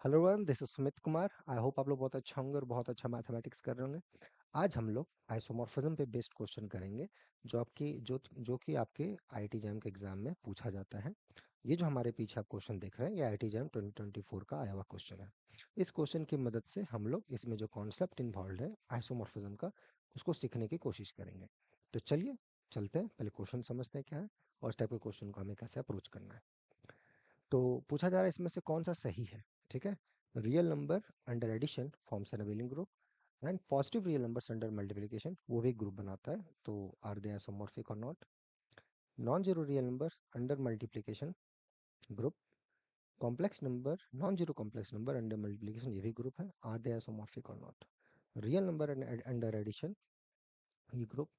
Hello everyone, this is Sumit Kumar. I hope आप लोग बहुत अच्छा होंगे और बहुत अच्छा मैथमेटिक्स कर रहे होंगे। आज हम लोग आइसोमॉर्फिज्म पे बेस्ड क्वेश्चन करेंगे जो कि आपके आईआईटी जैम के एग्जाम में पूछा जाता है। ये जो हमारे पीछे आप क्वेश्चन देख रहे हैं ये आईआईटी जैम 2024 का आया हुआ क्वेश्चन है। इस क्वेश्चन की मदद से हम लोग इसमें जो कॉन्सेप्ट इन्वॉल्व है आइसोमॉर्फिज्म का उसको सीखने की कोशिश करेंगे। तो चलिए चलते हैं, पहले क्वेश्चन समझते हैं क्या है और इस टाइप के क्वेश्चन को हमें कैसे अप्रोच करना है। तो पूछा जा रहा है इसमें से कौन सा सही है। ठीक है। Real number under addition forms an abelian group and positive real numbers under multiplication वो भी ग्रुप बनाता है, तो आर दे आइसोमॉर्फिक और not. Non zero real numbers under multiplication group. Complex number non zero complex number under multiplication ये भी ग्रुप है, आर दे आइसोमॉर्फिक और not. Real number under addition ये group.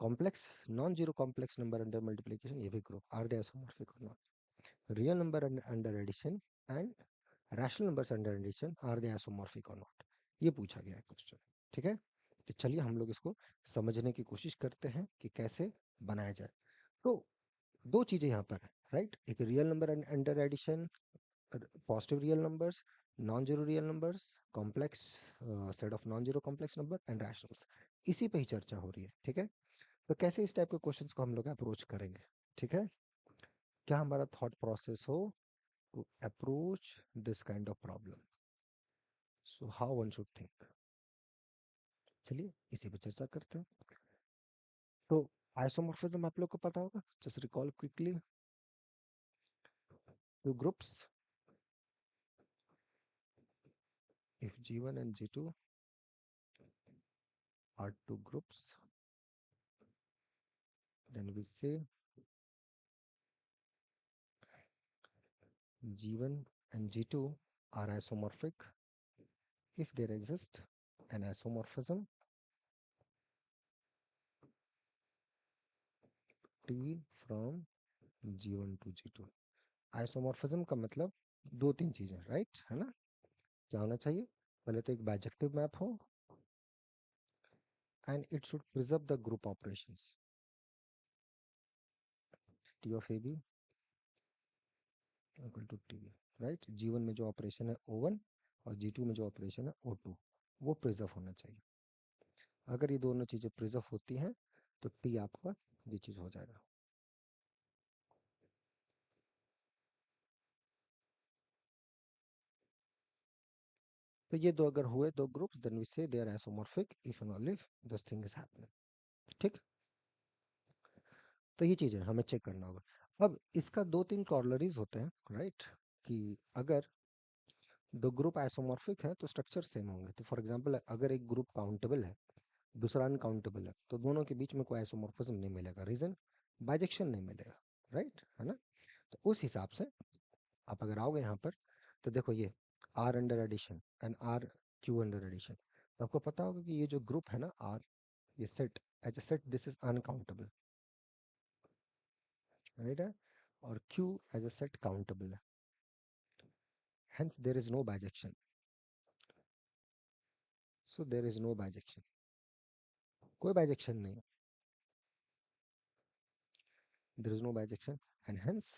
Complex non zero complex number under multiplication ये भी group, are they isomorphic और not. Real number under addition and rational numbers under addition are they isomorphic और not. ये पूछा गया है question. ठीक है। तो चलिए हम लोग इसको समझने की कोशिश करते हैं कि कैसे बनाया जाए। तो दो चीजें यहाँ पर है, राइट। एक real number under addition, positive real numbers, non zero real numbers, complex set of non zero complex number and rationals, इसी पे ही चर्चा हो रही है। ठीक है। तो कैसे इस टाइप के क्वेश्चंस को हम लोग अप्रोच करेंगे। ठीक है। क्या हमारा थॉट प्रोसेस हो to approach this kind of problem. So how one should think. चलिए इसी पे चर्चा करते हैं। तो आइसोमॉर्फिज्म आप लोग को पता होगा, just recall quickly. Two groups, if G1 and G2 are two groups, then we say G1 and G2 are isomorphic if there exists an isomorphism T from G1 to G2। Isomorphism का मतलब दो तीन चीजें, right है ना। क्या होना चाहिए, पहले तो एक बाइजेक्टिव मैप हो and it should preserve the group operations T of AB equal to T, right. G1 में जो ऑपरेशन है O1 और G2 में जो ऑपरेशन है O2 वो प्रिजर्व होना चाहिए। अगर ये दोनों चीजें प्रिजर्व होती हैं तो T आपका ये चीज हो जाएगा। तो ये दो अगर हुए दो groups, then we say they are isomorphic if and only if this thing is happening. ठीक। तो ये चीजें हमें चेक करना होगा। अब इसका दो तीन कॉर्लरीज होते हैं, राइट। कि अगर दो ग्रुप आइसोमॉर्फिक है तो स्ट्रक्चर सेम होंगे। तो फॉर एग्जांपल अगर एक ग्रुप काउंटेबल है दूसरा अनकाउंटेबल है तो दोनों के बीच में कोई आइसोमॉर्फिज्म नहीं मिलेगा। रीजन, बाइजेक्शन नहीं मिलेगा, राइट है ना। तो उस हिसाब से आप अगर आओगे यहाँ पर तो देखो ये R under addition and R Q under addition, तो आपको पता होगा कि ये जो ग्रुप है ना आर, ये set as a set this is uncountable, right है। और Q as a set countable है, hence there is no bijection, so there is no bijection, कोई बाइजेक्शन नहीं है, there is no bijection and hence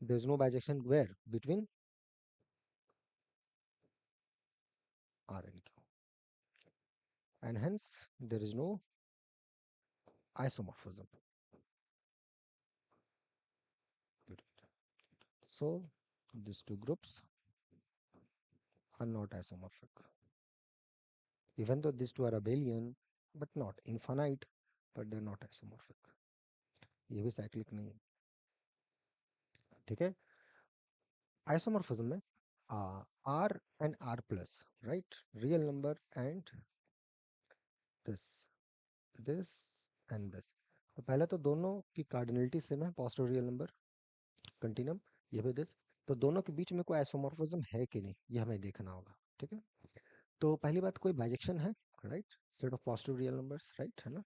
there is no bijection where between R and Q, and hence there is no isomorphism. So these two groups are not isomorphic, even though these two are abelian but not infinite, but they're not isomorphic। ये भी cyclic नहीं है। ठीक है। Isomorphism में R and R plus, right, real number and this this and this. तो पहले तो दोनों की कार्डिनलिटी सेम है, पॉजिटिव रियल नंबर कंटिन्यूम, ये भी दिस। तो दोनों के बीच में कोई आइसोमॉर्फिज्म है कि नहीं ये हमें देखना होगा। ठीक है। तो पहली बात, कोई बाइजेक्शन है, right. Set of positive real numbers, right है ना।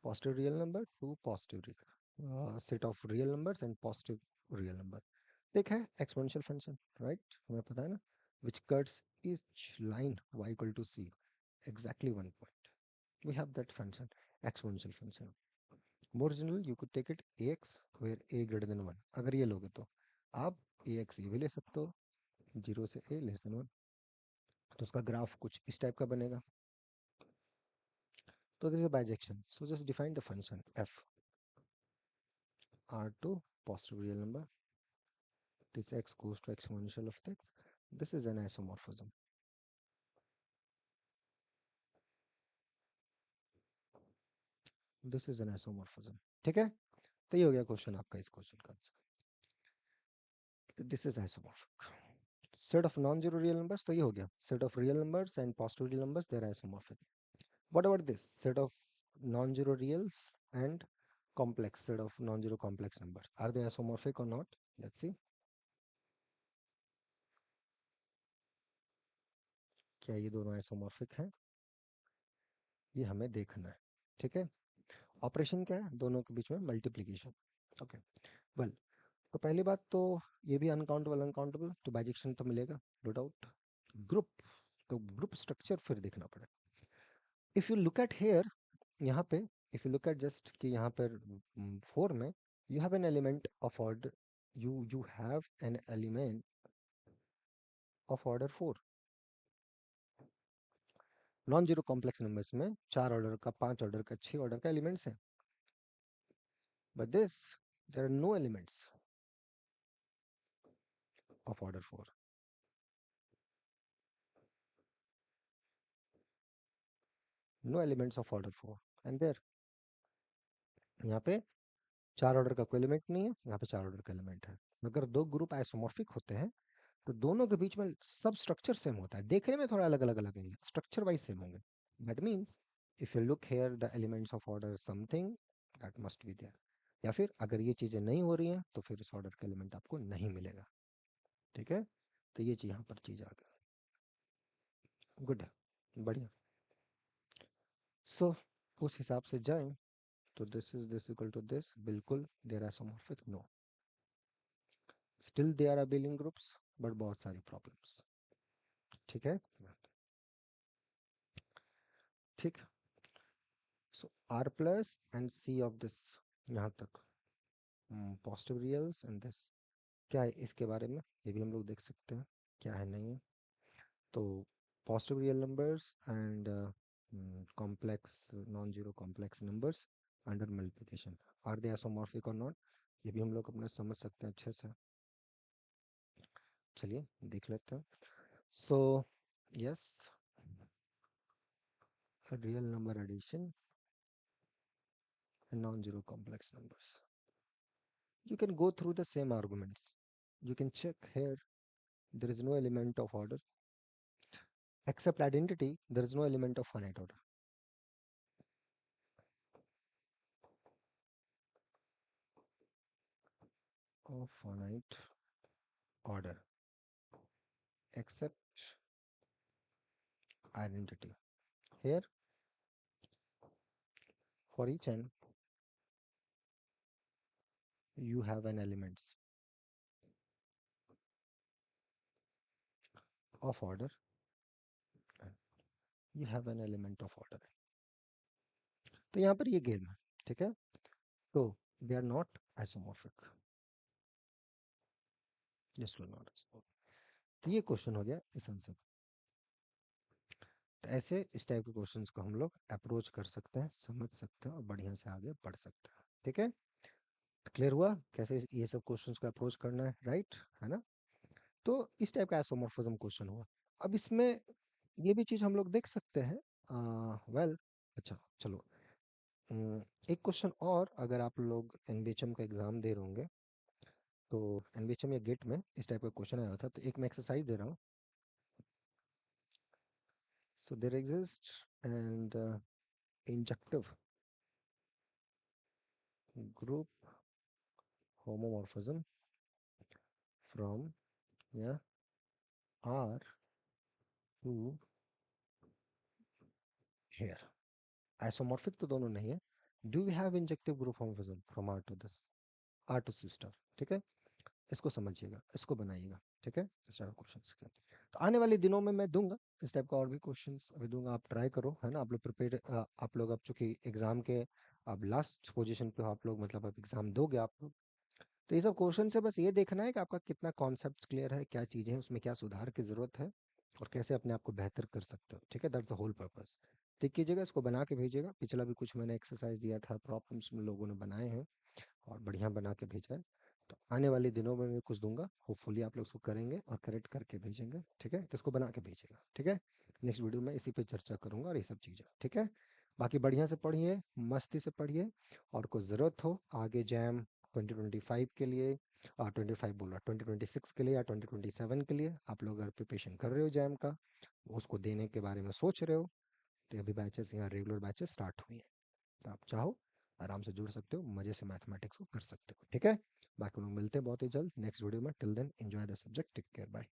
Positive real number to positive real set of real numbers and positive real number. एक है एक्सपोनेंशियल फंक्शन, राइट, हमें पता है ना, which cuts each line y equal to c exactly 1 point। we have that function, exponential function। more general you could take it ax where a greater than 1। अगर ये लोगे तो आप ax ये भी ले सकते हो, 0 से a लेस देन 1, तो उसका ग्राफ कुछ इस टाइप का बनेगा। तो this is bijection, so just define the function f r2 positive real number, this x goes to exponential of x, this is an isomorphism. This is an isomorphism. ठीक है, तो ये हो गया क्वेश्चन आपका, इस क्वेश्चन का answer. This is isomorphic set of non zero real numbers, तो ये हो गया set of real numbers and positive real numbers, they are isomorphic. What about this set of non zero reals and complex set of non-zero complex numbers, are they isomorphic or not? Let's see, क्या ये दोनों isomorphic हैं, ये हमें देखना है। ठीक है, ऑपरेशन क्या है दोनों के बीच में, मल्टीप्लीकेशन। ओके, वेल, तो पहली बात तो ये भी अनकाउंटेबल अनकाउंटेबल, तो बाइजेक्शन तो मिलेगा नो डाउट। ग्रुप, तो ग्रुप स्ट्रक्चर फिर देखना पड़ेगा। If you look at here, यहाँ पे if you look at just कि यहाँ पर 4 में you have an element of order, you have an element of order 4। Non zero complex numbers में 4 ऑर्डर का, 5 ऑर्डर का, 6 ऑर्डर का एलिमेंट्स हैं, but this there are no elements of order 4, no elements of order 4, and there, यहाँ पे 4 order का कोई element नहीं है, यहाँ पे 4 ऑर्डर का एलिमेंट है। अगर दो ग्रुप आइसोमॉर्फिक होते हैं तो दोनों के बीच में सब स्ट्रक्चर सेम होता है, देखने में थोड़ा अलग अलग लगेंगे, स्ट्रक्चर वाइज सेम होंगे। That means if you look here the elements of order something, that must be there. या फिर अगर ये चीज़ें नहीं हो रही हैं तो फिर इस ऑर्डर का एलिमेंट आपको नहीं मिलेगा। ठीक है, तो ये चीज़, यहाँ पर चीज़ आ गई, गुड है, बढ़िया। सो उस हिसाब से जाएं तो दिस इक्वल टू दिस, बिल्कुल there are isomorphic, no, still they are abelian groups, but बहुत सारी प्रॉब्लम्स। ठीक है, ठीक। So R plus and C of this, यहाँ तक पॉजिटिव रियल्स एंड दिस, क्या है इसके बारे में, ये भी हम लोग देख सकते हैं क्या है नहीं है। तो positive real numbers and complex non zero complex numbers under multiplication, are they isomorphic और नॉट, ये भी हम लोग अपने समझ सकते हैं अच्छे से। चलिए देख लेते हैं। So yes, real number addition and non-zero complex numbers, you can go through the same arguments, you can check here, there is no element of order except identity, there is no element of finite order. Of finite order except identity, here for each n you have an elements of order, you have an element of order। तो यहाँ पर ये game है, ठीक है, तो they are not isomorphic, just not isomorphic. तो ये क्वेश्चन हो गया इस आंसर। तो ऐसे इस टाइप के क्वेश्चंस को हम लोग अप्रोच कर सकते हैं, समझ सकते हैं और बढ़िया से आगे बढ़ सकते हैं। ठीक है, क्लियर हुआ कैसे ये सब क्वेश्चंस को अप्रोच करना है, राइट है ना। तो इस टाइप का आइसोमॉर्फिज्म क्वेश्चन हुआ। अब इसमें ये भी चीज हम लोग देख सकते हैं, वेल, अच्छा चलो, एक क्वेश्चन और, अगर आप लोग एनबीएचएम का एग्जाम दे रहे होंगे तो एनबीएचएम या गेट में इस टाइप का क्वेश्चन आया था, तो एक मैं एक्सरसाइज दे रहा हूँ। So there exist and injective group homomorphism from, yeah, R to here, isomorphic तो दोनों नहीं है, do we have injective group homomorphism from R to this, R to sister। ठीक है, इसको समझिएगा, इसको बनाइएगा। ठीक है, इस टाइप क्वेश्चंस के तो आने वाले दिनों में मैं दूंगा इस टाइप का और भी क्वेश्चंस अभी दूंगा, आप ट्राई करो, है ना। आप लोग प्रिपेयर, आप लोग अब चूंकि एग्जाम के अब लास्ट पोजीशन पे हो आप लोग, मतलब अब एग्जाम दोगे आप लोग, तो ये सब क्वेश्चन से बस ये देखना है कि आपका कितना कॉन्सेप्ट क्लियर है, क्या चीज़ें हैं उसमें, क्या सुधार की ज़रूरत है और कैसे अपने आप को बेहतर कर सकते हो। ठीक है, दैट्स द होल पर्पस। ठीक कीजिएगा, इसको बना के भेजिएगा। पिछला भी कुछ मैंने एक्सरसाइज दिया था, प्रॉब्लम्स में लोगों ने बनाए हैं और बढ़िया बना के भेजा है। तो आने वाले दिनों में मैं कुछ दूंगा, होपफुली आप लोग उसको करेंगे और करेक्ट करके भेजेंगे। ठीक है, तो इसको बना के भेजिएगा। ठीक है, नेक्स्ट वीडियो में इसी पे चर्चा करूंगा और ये सब चीज़ें। ठीक है, बाकी बढ़िया से पढ़िए, मस्ती से पढ़िए, और कोई ज़रूरत हो आगे जैम 2025 के लिए, 25 बोल रहा 2026 के लिए या 2027 के लिए, आप लोग अगर प्रिपरेशन कर रहे हो जैम का, उसको देने के बारे में सोच रहे हो, तो अभी बैचेस यहाँ रेगुलर बैचेस स्टार्ट हुई हैं। तो आप चाहो आराम से जुड़ सकते हो, मज़े से मैथमेटिक्स को कर सकते हो। ठीक है, बाकी हम लोग मिलते हैं बहुत ही जल्द नेक्स्ट वीडियो में। Till then enjoy the subject, take care, bye.